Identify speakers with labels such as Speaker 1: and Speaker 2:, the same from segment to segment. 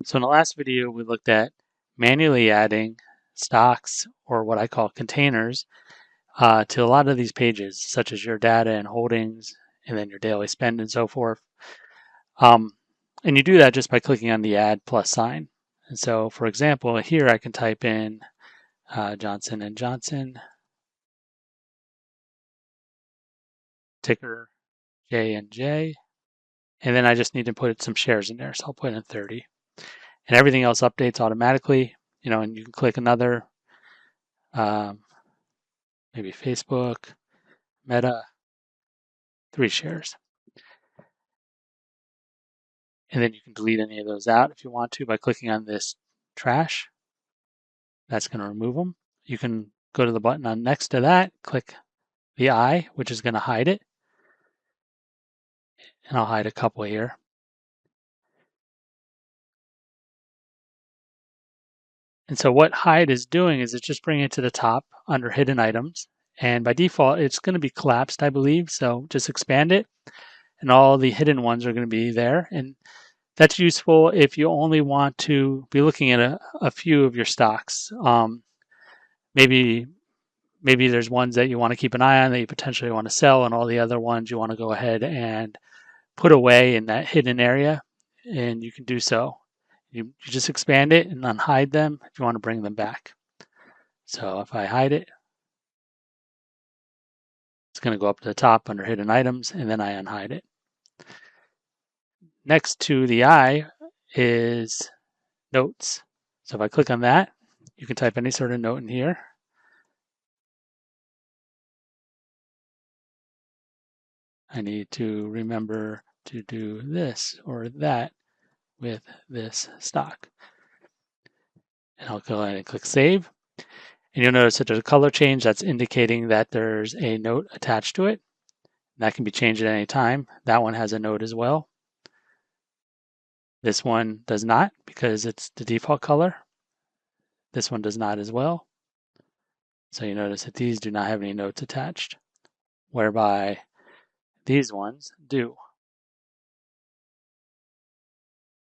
Speaker 1: So in the last video, we looked at manually adding stocks, or what I call containers, to a lot of these pages, such as your data and holdings, and then your daily spend and so forth. Um, and you do that just by clicking on the add plus sign. And so, for example, here I can type in Johnson & Johnson, ticker J&J, and then I just need to put some shares in there. So I'll put in 30. And everything else updates automatically, and you can click another, maybe Facebook, Meta, 3 shares. And then you can delete any of those out if you want to by clicking on this trash. That's going to remove them. You can go to the button on next to that, click the I, which is going to hide it. And I'll hide a couple here. And so what hide is doing is it's just bringing it to the top under hidden items. And by default, it's going to be collapsed, I believe. So just expand it and all the hidden ones are going to be there. And that's useful if you only want to be looking at a few of your stocks. Maybe there's ones that you want to keep an eye on that you potentially want to sell, and all the other ones you want to go ahead and put away in that hidden area, and you can do so. You just expand it and unhide them if you want to bring them back. So if I hide it, it's going to go up to the top under hidden items, and then I unhide it. Next to the I is notes. So if I click on that, you can type any sort of note in here. I need to remember to do this or that with this stock. And I'll go ahead and click save. And you'll notice that there's a color change that's indicating that there's a note attached to it. That can be changed at any time. That one has a note as well. This one does not because it's the default color. This one does not as well. So you notice that these do not have any notes attached, whereby these ones do.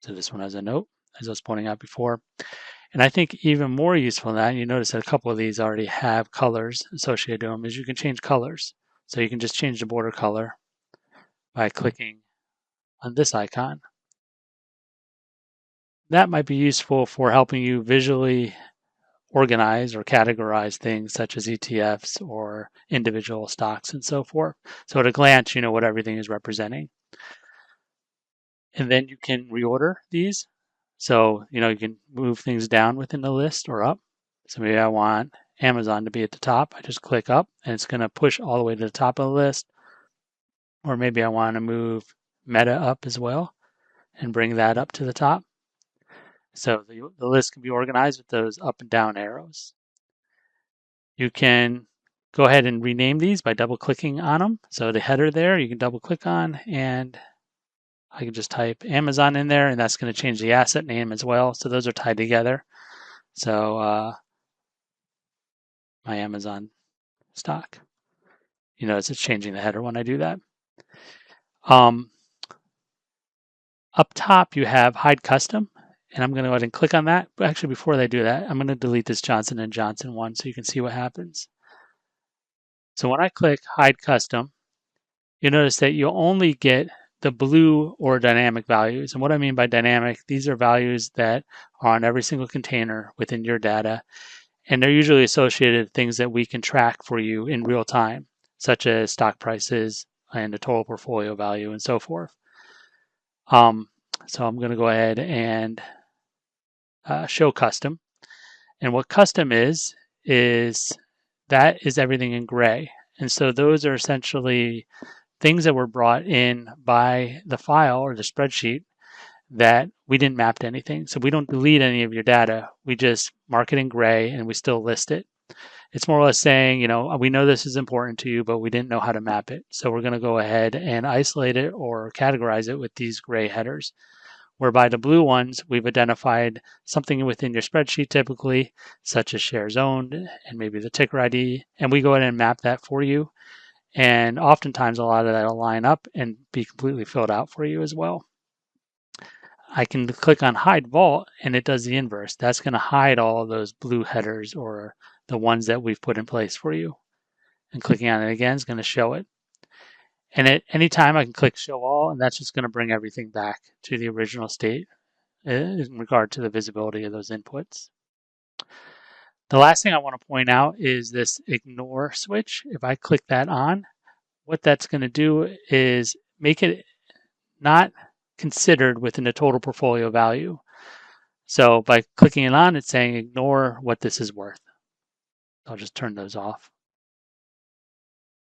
Speaker 1: So this one has a note, as I was pointing out before. And I think even more useful than that, you notice that a couple of these already have colors associated to them, is you can change colors. So you can just change the border color by clicking on this icon. That might be useful for helping you visually organize or categorize things such as ETFs or individual stocks and so forth. So at a glance, you know what everything is representing. And then you can reorder these. So, you can move things down within the list or up. So maybe I want Amazon to be at the top. I just click up and it's going to push all the way to the top of the list. Or maybe I want to move Meta up as well and bring that up to the top. So the list can be organized with those up and down arrows. You can go ahead and rename these by double clicking on them. So the header there, you can double click on, and I can just type Amazon in there, and that's going to change the asset name as well. So those are tied together. So my Amazon stock. You notice it's changing the header when I do that. Up top, you have hide custom, and I'm going to go ahead and click on that. But actually, before they do that, I'm going to delete this Johnson & Johnson one so you can see what happens. So when I click hide custom, you notice that you only get the blue or dynamic values. And what I mean by dynamic, these are values that are on every single container within your data. And they're usually associated with things that we can track for you in real time, such as stock prices and the total portfolio value and so forth. So I'm going to go ahead and show custom. And what custom is that is everything in gray. And so those are essentially things that were brought in by the file or the spreadsheet that we didn't map to anything. So we don't delete any of your data. We just mark it in gray and we still list it. It's more or less saying, we know this is important to you, but we didn't know how to map it. So we're going to go ahead and isolate it or categorize it with these gray headers. Whereby the blue ones, we've identified something within your spreadsheet typically, such as shares owned and maybe the ticker ID, and we go ahead and map that for you. And oftentimes a lot of that will line up and be completely filled out for you as well. I can click on hide vault and it does the inverse. That's going to hide all of those blue headers or the ones that we've put in place for you. And clicking on it again is going to show it. And at any time I can click show all, and that's just going to bring everything back to the original state in regard to the visibility of those inputs. The last thing I want to point out is this ignore switch. If I click that on, what that's going to do is make it not considered within the total portfolio value. So by clicking it on, it's saying ignore what this is worth. I'll just turn those off.